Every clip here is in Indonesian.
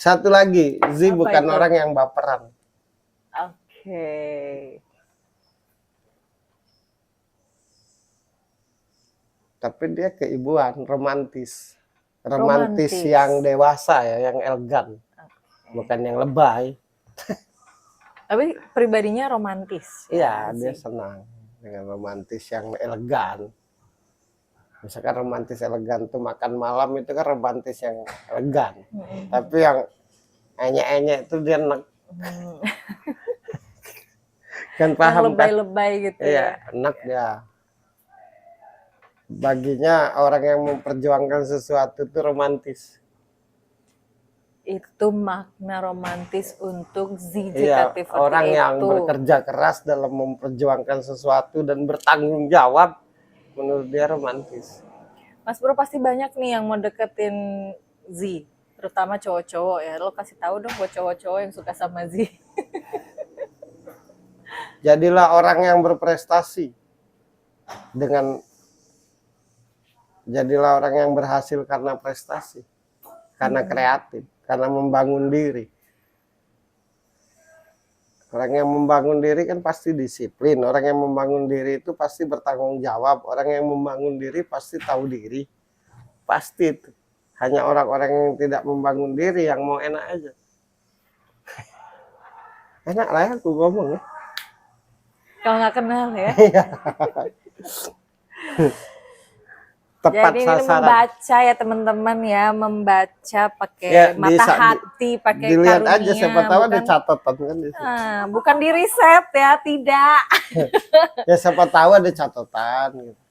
Satu lagi, Z Apa bukan itu? orang yang baperan. Oke. Tapi dia keibuan, romantis. Romantis Romantis. yang dewasa ya, yang elegan. Bukan yang lebay. Tapi pribadinya romantis. Iya, ya, dia Z. senang dengan romantis yang elegan. Misalkan romantis elegan tuh makan malam itu kan romantis yang elegan. Tapi yang enyek-enyek itu dia enak. Kan Yang paham kan? lebay-lebay gitu Iya, ya. enak dia. Baginya orang yang memperjuangkan sesuatu itu romantis. Itu makna romantis untuk Iya, ZKT48 orang yang itu. bekerja keras dalam memperjuangkan sesuatu dan bertanggung jawab, menurut dia romantis. Mas Bro pasti banyak nih yang mau deketin Z, terutama cowok-cowok ya. Lo kasih tahu dong buat cowok-cowok yang suka sama Z. Jadilah orang yang berprestasi jadilah orang yang berhasil karena prestasi, karena kreatif, karena membangun diri. Orang yang membangun diri kan pasti disiplin. Orang yang membangun diri itu pasti bertanggung jawab. Orang yang membangun diri pasti tahu diri. Pasti itu. Hanya orang-orang yang tidak membangun diri yang mau enak aja. Enak lah ya aku ngomong ya. Kalau nggak kenal ya. Tepat Jadi ini sasaran. membaca ya teman-teman ya, membaca pakai Ya, mata hati, pakai dilihat karunia. aja siapa tahu ada bukan, catatan kan di situ. bukan di riset ya, tidak. Ya siapa tahu ada catatan gitu.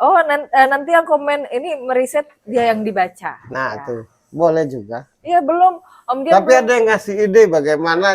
Oh, nanti yang komen ini meriset dia yang dibaca. Nah, ya. tuh boleh juga. Iya belum, Om Dian Tapi belum. ada yang ngasih ide bagaimana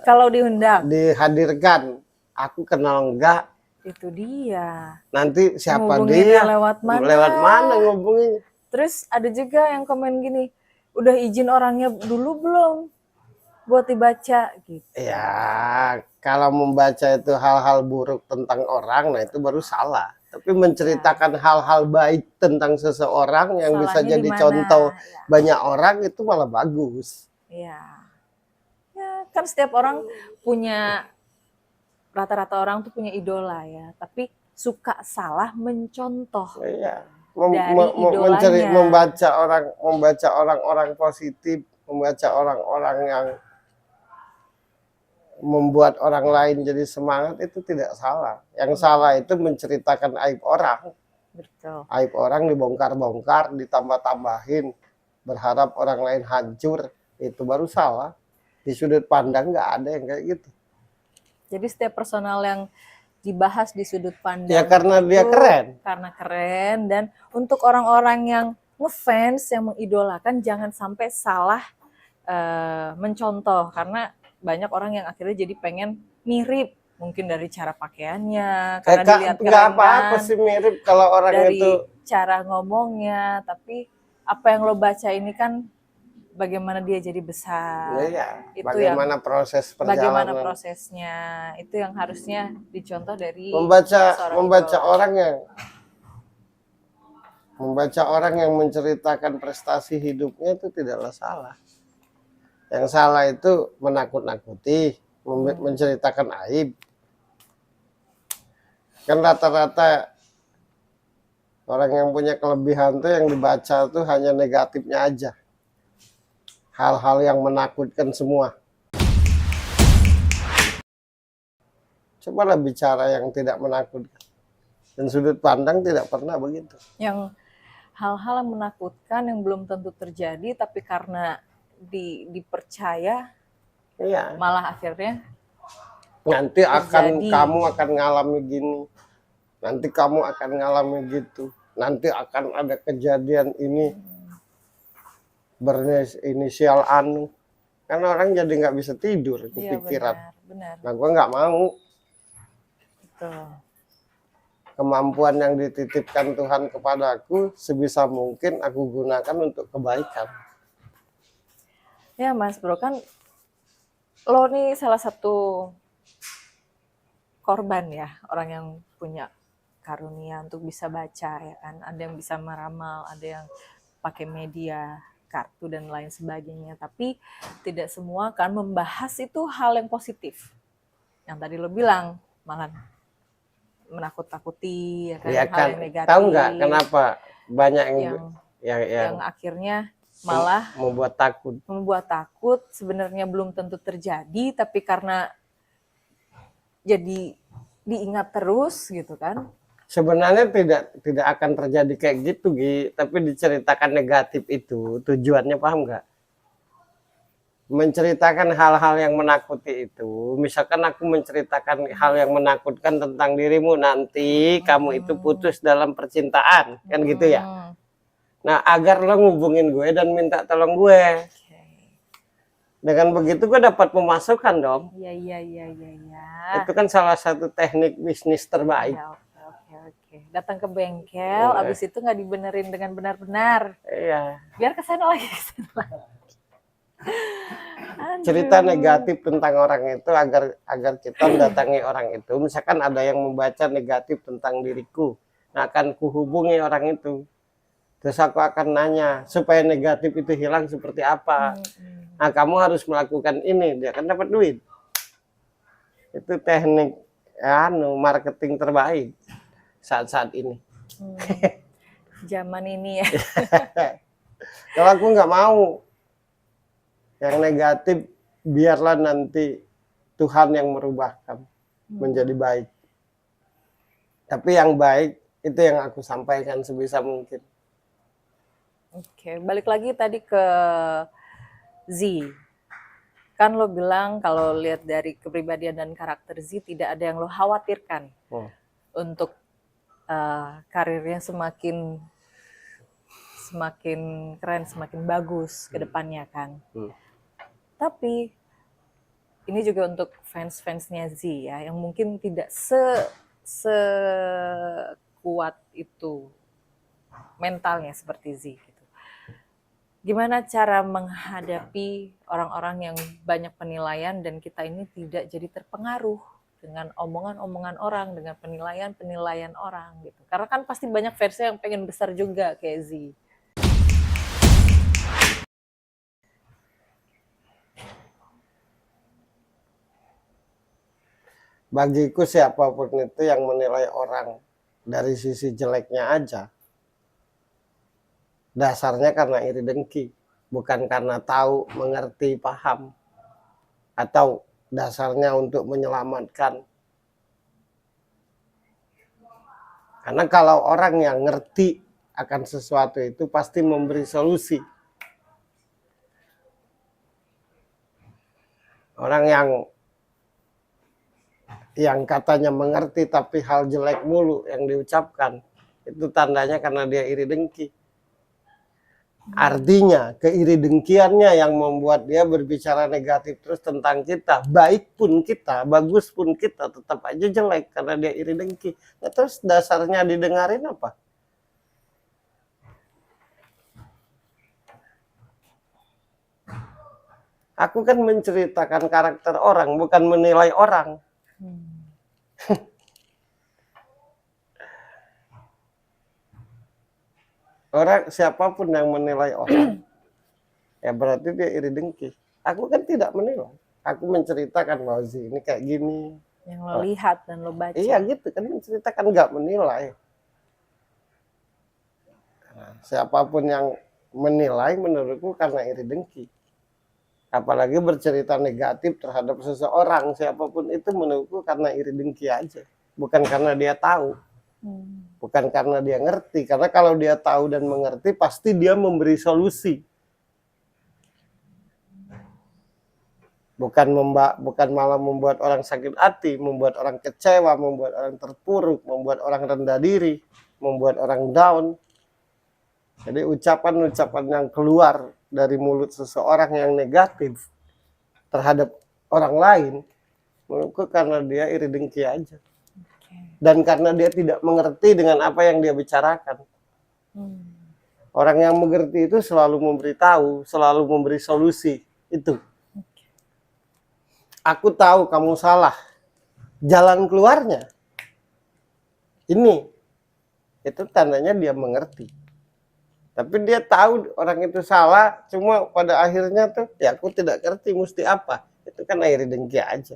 Kalau diundang. dihadirkan. Aku kenal enggak? Itu dia. Nanti siapa Ngubunginnya dia? lewat mana? Lewat mana ngubungin? Terus ada juga yang komen gini, udah izin orangnya dulu belum buat dibaca gitu. Ya, kalau membaca itu hal-hal buruk tentang orang, nah itu baru salah. Tapi menceritakan hal-hal baik tentang seseorang yang bisa Salahnya jadi di mana? contoh Ya. banyak orang itu malah bagus. Iya. Ya, kan setiap orang punya, rata-rata orang tuh punya idola ya, tapi suka salah mencontoh Iya. dari idolanya. Membaca orang-orang positif, membaca orang-orang yang membuat orang lain jadi semangat itu tidak salah. Yang salah itu menceritakan aib orang. Betul. Aib orang dibongkar-bongkar, ditambah-tambahin, berharap orang lain hancur, itu baru salah. Di sudut pandang nggak ada yang kayak gitu. Jadi setiap personal yang dibahas di sudut pandang Ya karena dia keren. Karena keren, dan untuk orang-orang yang ngefans, yang mengidolakan, jangan sampai salah mencontoh, karena banyak orang yang akhirnya jadi pengen mirip, mungkin dari cara pakaiannya, karena dilihat keren Nggak apa-apa kan, sih mirip kalau orang dari itu. cara ngomongnya, tapi apa yang lo baca ini kan bagaimana dia jadi besar. Ya, Itu bagaimana proses perjalanan. Bagaimana prosesnya, itu yang harusnya dicontoh dari membaca orang yang menceritakan prestasi hidupnya itu tidaklah salah. Yang salah itu menakut-nakuti, menceritakan aib. Kan rata-rata orang yang punya kelebihan tuh yang dibaca tuh hanya negatifnya aja. Hal-hal yang menakutkan semua. Cobalah bicara yang tidak menakutkan. Dan sudut pandang tidak pernah begitu. Yang hal-hal yang menakutkan yang belum tentu terjadi, tapi karena dipercaya, iya, malah akhirnya nanti terjadi. kamu akan ngalami gini, nanti kamu akan ngalami gitu, nanti akan ada kejadian ini berinisial anu, karena orang jadi nggak bisa tidur kepikiran. Iya, benar. Nah gue nggak mau. Betul. Kemampuan yang dititipkan Tuhan kepadaku sebisa mungkin aku gunakan untuk kebaikan. Ya Mas Bro, kan lo nih salah satu korban ya, orang yang punya karunia untuk bisa baca ya kan. Ada yang bisa meramal, ada yang pakai media kartu dan lain sebagainya. Tapi tidak semua kan membahas itu hal yang positif. Yang tadi lo bilang malah menakut-takuti, ya kan, Ya hal kan, yang negatif. tahu nggak kenapa banyak yang akhirnya malah membuat takut sebenarnya belum tentu terjadi, tapi karena jadi diingat terus gitu kan. Sebenarnya tidak akan terjadi kayak gitu, Gi, tapi diceritakan negatif itu tujuannya, paham nggak? Menceritakan hal-hal yang menakuti itu, misalkan aku menceritakan hal yang menakutkan tentang dirimu, nanti kamu itu putus dalam percintaan, kan gitu ya. Nah, agar lo ngubungin gue dan minta tolong gue. Dengan begitu gue dapat pemasukan dong. Iya. Itu kan salah satu teknik bisnis terbaik. Ya, oke. Datang ke bengkel, abis itu nggak dibenerin dengan benar-benar. Iya. Biar kesana lagi. Cerita negatif tentang orang itu agar kita mendatangi orang itu. Misalkan ada yang membaca negatif tentang diriku, nah akan kuhubungi orang itu. Terus aku akan nanya supaya negatif itu hilang seperti apa. Nah, kamu harus melakukan ini, dia akan dapat duit. Itu teknik marketing terbaik saat-saat ini. Zaman ini ya. Kalau aku nggak mau yang negatif, biarlah nanti Tuhan yang merubahkan menjadi baik. Tapi yang baik itu yang aku sampaikan sebisa mungkin. Oke, balik lagi tadi ke Z. Kan lo bilang kalau lihat dari kepribadian dan karakter Z tidak ada yang lo khawatirkan untuk karirnya semakin keren, semakin bagus ke depannya kan. Tapi ini juga untuk fans-fansnya Z ya, yang mungkin tidak sekuat itu mentalnya seperti Z gitu. Gimana cara menghadapi orang-orang yang banyak penilaian dan kita ini tidak jadi terpengaruh dengan omongan-omongan orang, dengan penilaian-penilaian orang gitu. Karena kan pasti banyak versi yang pengen besar juga kayak Z. Bagiku siapapun itu yang menilai orang dari sisi jeleknya aja, dasarnya karena iri dengki, bukan karena tahu, mengerti, paham, atau dasarnya untuk menyelamatkan. Karena kalau orang yang ngerti akan sesuatu itu pasti memberi solusi. Orang yang katanya mengerti tapi hal jelek mulu yang diucapkan, itu tandanya karena dia iri dengki. Artinya keiri dengkiannya yang membuat dia berbicara negatif terus tentang kita. Baik pun kita, bagus pun kita, tetap aja jelek karena dia iri dengki. Nah, terus dasarnya didengarin apa? Aku kan menceritakan karakter orang, bukan menilai orang. Orang siapapun yang menilai orang, ya berarti dia iri dengki. Aku kan tidak menilai. Aku menceritakan bahwa ini kayak gini. Yang lo lihat dan lo baca. Iya gitu kan, menceritakan, nggak menilai. Nah, siapapun yang menilai menurutku karena iri dengki. Apalagi bercerita negatif terhadap seseorang, siapapun itu menurutku karena iri dengki aja. Bukan karena dia tahu. Bukan karena dia ngerti. Karena kalau dia tahu dan mengerti, pasti dia memberi solusi. Bukan malah membuat orang sakit hati, membuat orang kecewa, membuat orang terpuruk, membuat orang rendah diri, membuat orang down. Jadi ucapan-ucapan yang keluar dari mulut seseorang yang negatif terhadap orang lain, menurutku karena dia iri dengki aja. Dan karena dia tidak mengerti dengan apa yang dia bicarakan. Orang yang mengerti itu selalu memberitahu, selalu memberi solusi. Itu. Aku tahu kamu salah. Jalan keluarnya ini. Itu tandanya dia mengerti. Tapi dia tahu orang itu salah, cuma pada akhirnya tuh ya aku tidak ngerti mesti apa. Itu kan akhirnya dengki aja.